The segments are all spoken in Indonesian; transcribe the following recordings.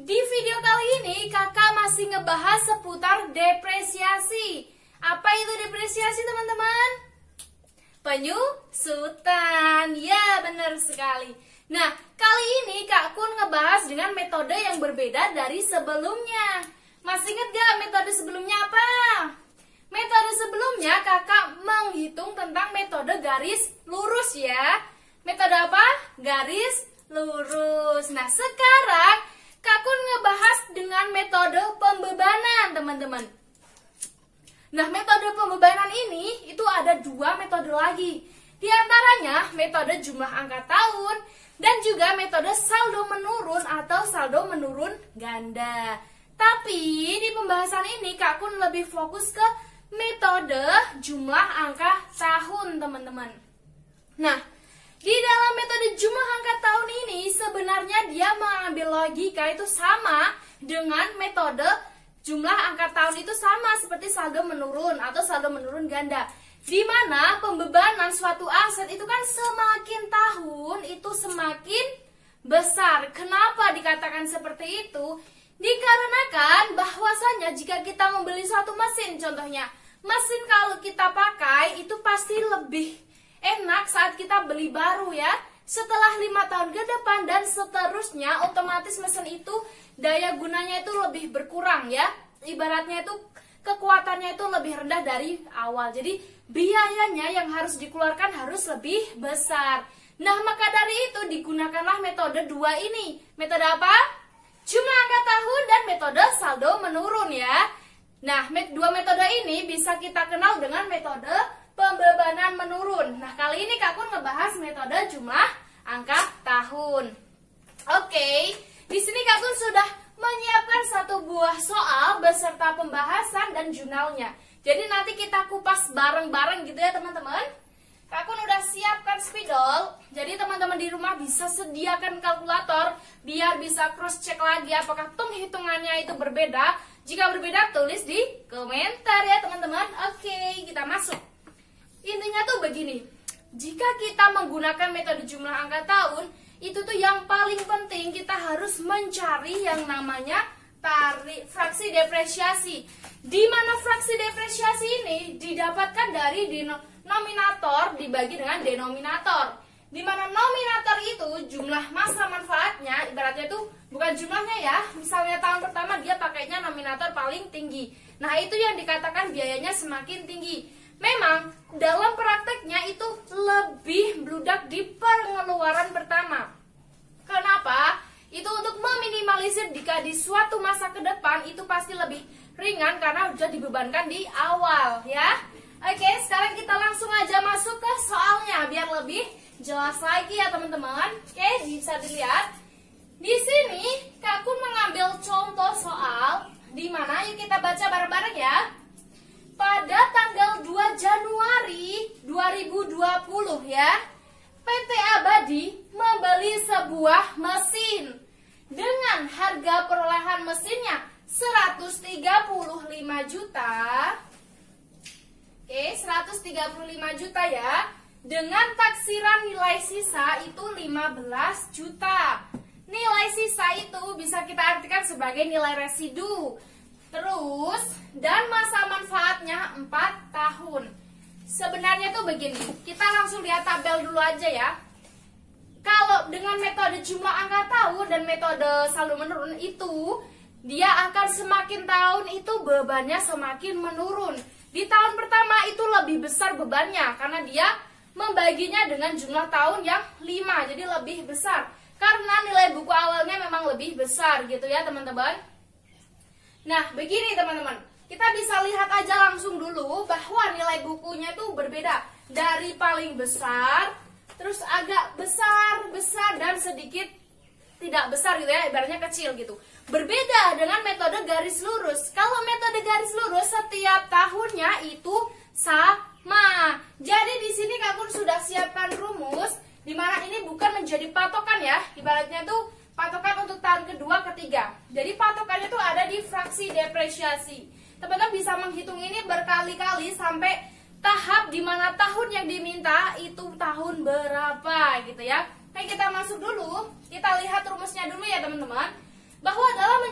Di video kali ini kakak masih ngebahas seputar depresiasi. Apa itu depresiasi teman-teman? Penyusutan. Ya, benar sekali. Nah, kali ini Kak Kun ngebahas dengan metode yang berbeda dari sebelumnya. Masih ingat gak metode sebelumnya apa? Metode sebelumnya kakak menghitung tentang metode garis lurus ya. Metode apa? Garis lurus. Nah, sekarang Kak Kun ngebahas dengan metode pembebanan teman-teman. Nah, metode pembebanan ini itu ada dua metode lagi. Di antaranya metode jumlah angka tahun dan juga metode saldo menurun atau saldo menurun ganda. Tapi di pembahasan ini Kak Kun lebih fokus ke metode jumlah angka tahun teman-teman. Nah, di dalam metode jumlah angka tahun ini sebenarnya dia mengambil logika itu sama dengan metode jumlah angka tahun itu sama seperti saldo menurun atau saldo menurun ganda. Di mana pembebanan suatu aset itu kan semakin tahun itu semakin besar. Kenapa dikatakan seperti itu? Dikarenakan bahwasanya jika kita membeli suatu mesin, contohnya mesin kalau kita pakai itu pasti lebih enak saat kita beli baru ya. Setelah 5 tahun ke depan dan seterusnya, otomatis mesin itu daya gunanya itu lebih berkurang ya. Ibaratnya itu kekuatannya itu lebih rendah dari awal. Jadi biayanya yang harus dikeluarkan harus lebih besar. Nah, maka dari itu digunakanlah metode dua ini. Metode apa? Jumlah angka tahun dan metode saldo menurun ya. Nah, dua metode ini bisa kita kenal dengan metode pembebanan menurun. Nah, kali ini Kak Kun ngebahas metode jumlah angka tahun. Oke, di sini Kak Kun sudah menyiapkan satu buah soal beserta pembahasan dan jurnalnya. Jadi nanti kita kupas bareng-bareng gitu ya teman-teman. Kak Kun udah siapkan spidol. Jadi teman-teman di rumah bisa sediakan kalkulator biar bisa cross check lagi apakah hitungannya itu berbeda. Jika berbeda tulis di komentar ya teman-teman. Oke, kita masuk. Intinya tuh begini, jika kita menggunakan metode jumlah angka tahun, itu tuh yang paling penting kita harus mencari yang namanya fraksi depresiasi. Di mana fraksi depresiasi ini didapatkan dari nominator dibagi dengan denominator. Di mana nominator itu jumlah masa manfaatnya, ibaratnya itu bukan jumlahnya ya. Misalnya tahun pertama dia pakainya nominator paling tinggi. Nah, itu yang dikatakan biayanya semakin tinggi. Memang dalam prakteknya itu lebih bludak di pengeluaran pertama. Kenapa? Itu untuk meminimalisir jika di suatu masa ke depan itu pasti lebih ringan karena sudah dibebankan di awal ya. Oke, sekarang kita langsung aja masuk ke soalnya biar lebih jelas lagi ya teman-teman. Oke, bisa dilihat. Di sini Kak Kun mengambil contoh soal di mana yuk kita baca bareng-bareng ya. Pada tanggal 2 Januari 2020 ya, PT Abadi membeli sebuah mesin dengan harga perolehan mesinnya 135 juta. Oke, 135 juta ya. Dengan taksiran nilai sisa itu 15 juta. Nilai sisa itu bisa kita artikan sebagai nilai residu. Terus, dan masa manfaatnya 4 tahun. Sebenarnya tuh begini, kita langsung lihat tabel dulu aja ya. Kalau dengan metode jumlah angka tahun dan metode saldo menurun itu, dia akan semakin tahun itu bebannya semakin menurun. Di tahun pertama itu lebih besar bebannya, karena dia membaginya dengan jumlah tahun yang 5, jadi lebih besar. Karena nilai buku awalnya memang lebih besar gitu ya teman-teman. Nah, begini teman-teman, kita bisa lihat aja langsung dulu bahwa nilai bukunya itu berbeda. Dari paling besar, terus agak besar, dan sedikit tidak besar gitu ya, ibaratnya kecil gitu. Berbeda dengan metode garis lurus. Kalau metode garis lurus setiap tahunnya itu sama. Jadi di sini Kak Kun sudah siapkan rumus, dimana ini bukan menjadi patokan ya, ibaratnya tuh patokan untuk tahun kedua, ketiga. Jadi patokannya itu ada di fraksi depresiasi. Teman-teman bisa menghitung ini berkali-kali sampai tahap di mana tahun yang diminta itu tahun berapa gitu ya. Oke, kita masuk dulu. Kita lihat rumusnya dulu ya teman-teman. Bahwa dalam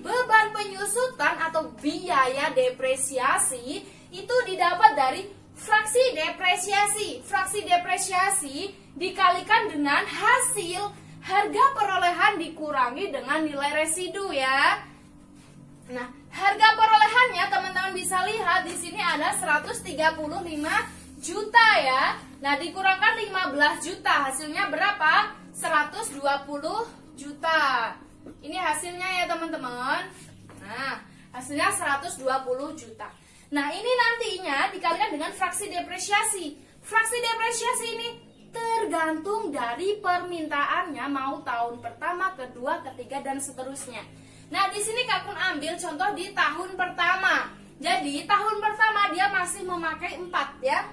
beban penyusutan atau biaya depresiasi itu didapat dari fraksi depresiasi. Fraksi depresiasi dikalikan dengan hasil harga perolehan dikurangi dengan nilai residu ya. Nah, harga perolehannya teman-teman bisa lihat di sini ada 135 juta ya. Nah, dikurangkan 15 juta, hasilnya berapa? 120 juta. Ini hasilnya ya teman-teman. Nah, hasilnya 120 juta. Nah, ini nantinya dikalikan dengan fraksi depresiasi. Fraksi depresiasi ini tergantung dari permintaannya, mau tahun pertama, kedua, ketiga, dan seterusnya. Nah, di sini Kak Kun ambil contoh di tahun pertama. Jadi, tahun pertama dia masih memakai 4 ya.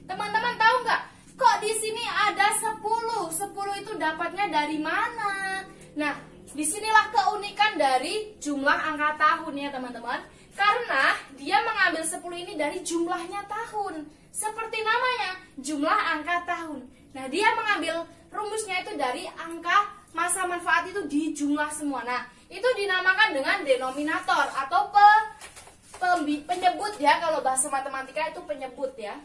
Teman-teman tahu nggak? Kok di sini ada 10? 10 itu dapatnya dari mana? Nah, disinilah keunikan dari jumlah angka tahun ya teman-teman. Karena dia mengambil 10 ini dari jumlahnya tahun. Seperti namanya, jumlah angka tahun. Nah, dia mengambil rumusnya itu dari angka masa manfaat itu di jumlah semua. Nah, itu dinamakan dengan denominator atau penyebut ya. Kalau bahasa matematika itu penyebut ya.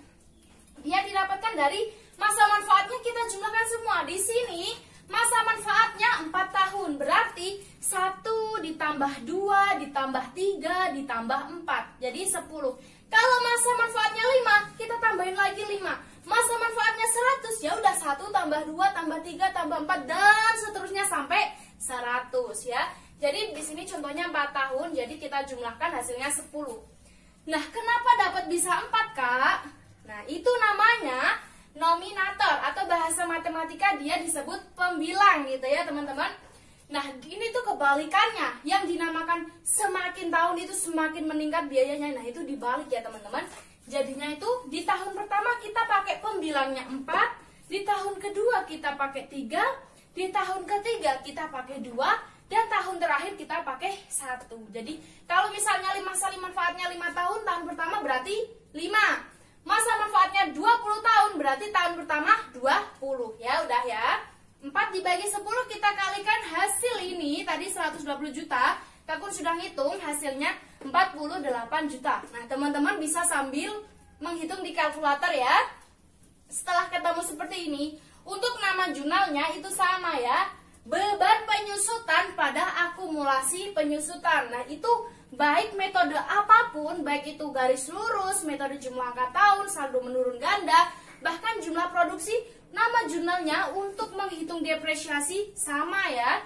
Dia didapatkan dari masa manfaatnya kita jumlahkan semua. Di sini masa manfaatnya 4 tahun. Berarti 1 ditambah 2 ditambah 3 ditambah 4. Jadi 10. Kalau masa manfaatnya 5, kita tambahin lagi 5. Masa manfaatnya 100, ya udah 1 tambah 2 tambah 3 tambah 4 dan seterusnya sampai 100 ya. Jadi di sini contohnya 4 tahun, jadi kita jumlahkan hasilnya 10. Nah, kenapa dapat bisa 4, Kak? Nah, itu namanya nominator atau bahasa matematika dia disebut pembilang gitu ya, teman-teman. Nah, ini tuh kebalikannya. Yang dinamakan semakin tahun itu semakin meningkat biayanya. Nah, itu dibalik ya, teman-teman. Jadinya itu di tahun pertama kita pakai pembilangnya 4, di tahun kedua kita pakai 3, di tahun ketiga kita pakai 2, dan tahun terakhir kita pakai 1. Jadi, kalau misalnya masa manfaatnya 5 tahun, tahun pertama berarti 5. Masa manfaatnya 20 tahun, berarti tahun pertama 20. Ya, udah ya. 4 dibagi 10 kita kalikan hasil ini, tadi 120 juta. Kak Kun sudah ngitung hasilnya 48 juta. Nah, teman-teman bisa sambil menghitung di kalkulator ya. Setelah ketemu seperti ini, untuk nama jurnalnya itu sama ya. Beban penyusutan pada akumulasi penyusutan. Nah, itu baik metode apapun, baik itu garis lurus, metode jumlah angka tahun, saldo menurun ganda, bahkan jumlah produksi, nama jurnalnya untuk menghitung depresiasi sama ya.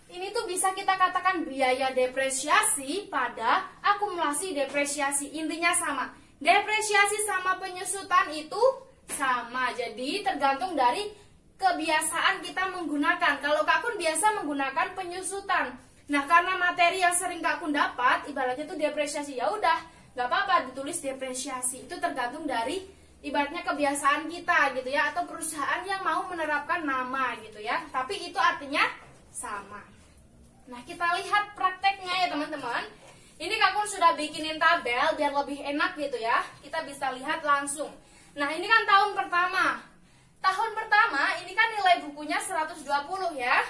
Ini tuh bisa kita katakan biaya depresiasi pada akumulasi depresiasi. Intinya sama. Depresiasi sama penyusutan itu sama. Jadi tergantung dari kebiasaan kita menggunakan. Kalau Kak Kun biasa menggunakan penyusutan. Nah, karena materi yang sering Kak Kun dapat, ibaratnya itu depresiasi. Ya udah, nggak apa-apa ditulis depresiasi. Itu tergantung dari ibaratnya kebiasaan kita gitu ya, atau perusahaan yang mau menerapkan nama gitu ya. Tapi itu artinya sama. Nah, kita lihat prakteknya ya teman-teman. Ini Kak Kun sudah bikinin tabel biar lebih enak gitu ya. Kita bisa lihat langsung. Nah, ini kan tahun pertama. Tahun pertama ini kan nilai bukunya 120 ya.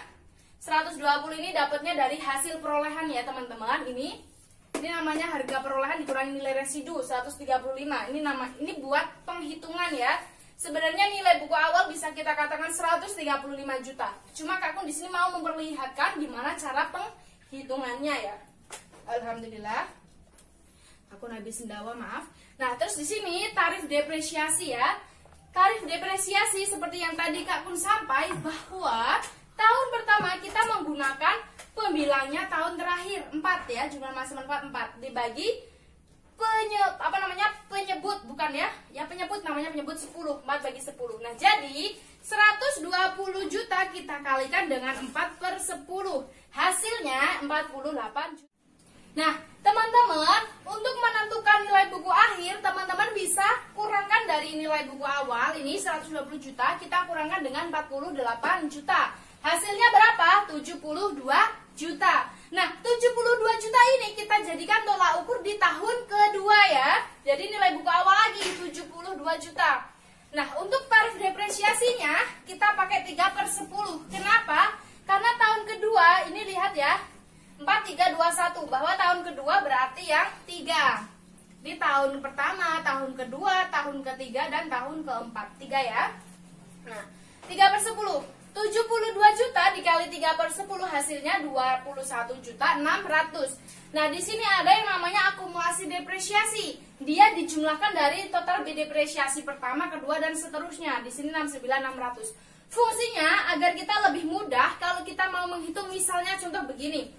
120 ini dapatnya dari hasil perolehan ya teman-teman. Ini namanya harga perolehan dikurangi nilai residu 135. Ini buat penghitungan ya. Sebenarnya nilai buku awal bisa kita katakan 135 juta. Cuma Kak Kun di sini mau memperlihatkan gimana cara penghitungannya ya. Alhamdulillah. Aku habis sendawa, maaf. Nah, terus di sini tarif depresiasi ya. Tarif depresiasi seperti yang tadi Kak Kun sampai bahwa tahun pertama kita menggunakan pembilangnya tahun terakhir 4 ya, jumlah masa manfaat 4 dibagi penyebut bukan ya. Ya penyebut namanya penyebut 10, 4 bagi 10. Nah, jadi 120 juta kita kalikan dengan 4/10. Hasilnya 48 juta. Nah, teman-teman, untuk menentukan nilai buku akhir, teman-teman bisa kurangkan dari nilai buku awal. Ini 120 juta, kita kurangkan dengan 48 juta. Hasilnya berapa? 72 juta. Nah, 72 juta ini kita jadikan tolak ukur di tahun kedua ya. Jadi nilai buku awal lagi 72 juta. Nah, untuk tarif depresiasinya kita pakai 3/10. Kenapa? Karena tahun kedua ini lihat ya. 4 3, 2, 1. Bahwa tahun kedua berarti yang 3. Di tahun pertama, tahun kedua, tahun ketiga, dan tahun keempat. 3 ya. Nah, 3/10. 72 juta dikali 3/10 hasilnya 21.600.000. Nah, di sini ada yang namanya akumulasi depresiasi. Dia dijumlahkan dari total depresiasi pertama, kedua, dan seterusnya. Di sini 69.600. Fungsinya agar kita lebih mudah kalau kita mau menghitung, misalnya contoh begini.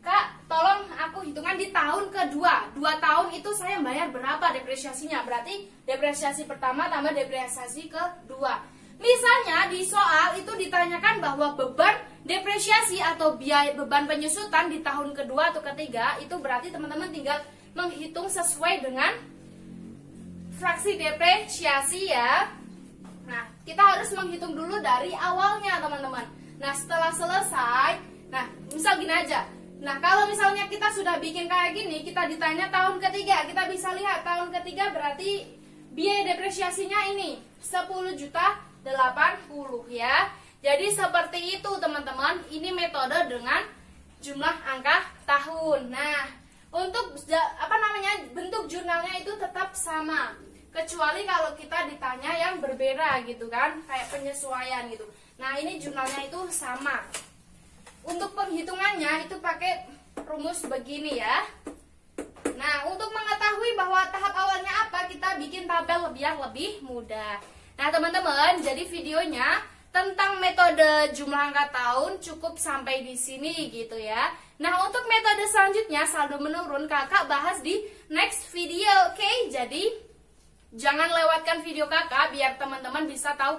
Kak, tolong aku hitungan di tahun kedua. 2 tahun itu saya bayar berapa depresiasinya? Berarti depresiasi pertama tambah depresiasi kedua. Misalnya di soal itu ditanyakan bahwa beban depresiasi atau biaya beban penyusutan di tahun kedua atau ketiga, itu berarti teman-teman tinggal menghitung sesuai dengan fraksi depresiasi ya. Nah, kita harus menghitung dulu dari awalnya teman-teman. Nah, setelah selesai, nah misal gini aja. Nah, kalau misalnya kita sudah bikin kayak gini, kita ditanya tahun ketiga, kita bisa lihat tahun ketiga berarti biaya depresiasinya ini 10.080.000 ya. Jadi seperti itu teman-teman. Ini metode dengan jumlah angka tahun. Nah, untuk bentuk jurnalnya itu tetap sama, kecuali kalau kita ditanya yang berbeda gitu kan, kayak penyesuaian gitu. Nah, ini jurnalnya itu sama. Untuk penghitungannya itu pakai rumus begini ya. Nah, untuk mengetahui bahwa tahap awalnya apa, kita bikin tabel biar lebih mudah. Nah teman-teman, jadi videonya tentang metode jumlah angka tahun cukup sampai di sini gitu ya. Nah, untuk metode selanjutnya saldo menurun kakak bahas di next video, oke? Jadi jangan lewatkan video kakak biar teman-teman bisa tahu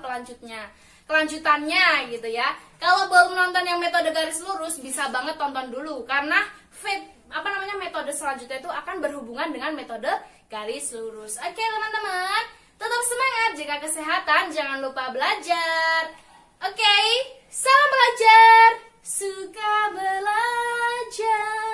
kelanjutannya gitu ya. Kalau belum nonton yang metode garis lurus, bisa banget tonton dulu karena metode selanjutnya itu akan berhubungan dengan metode garis lurus. Oke teman-teman. Tetap semangat, jaga kesehatan, jangan lupa belajar. Oke, salam belajar, suka belajar.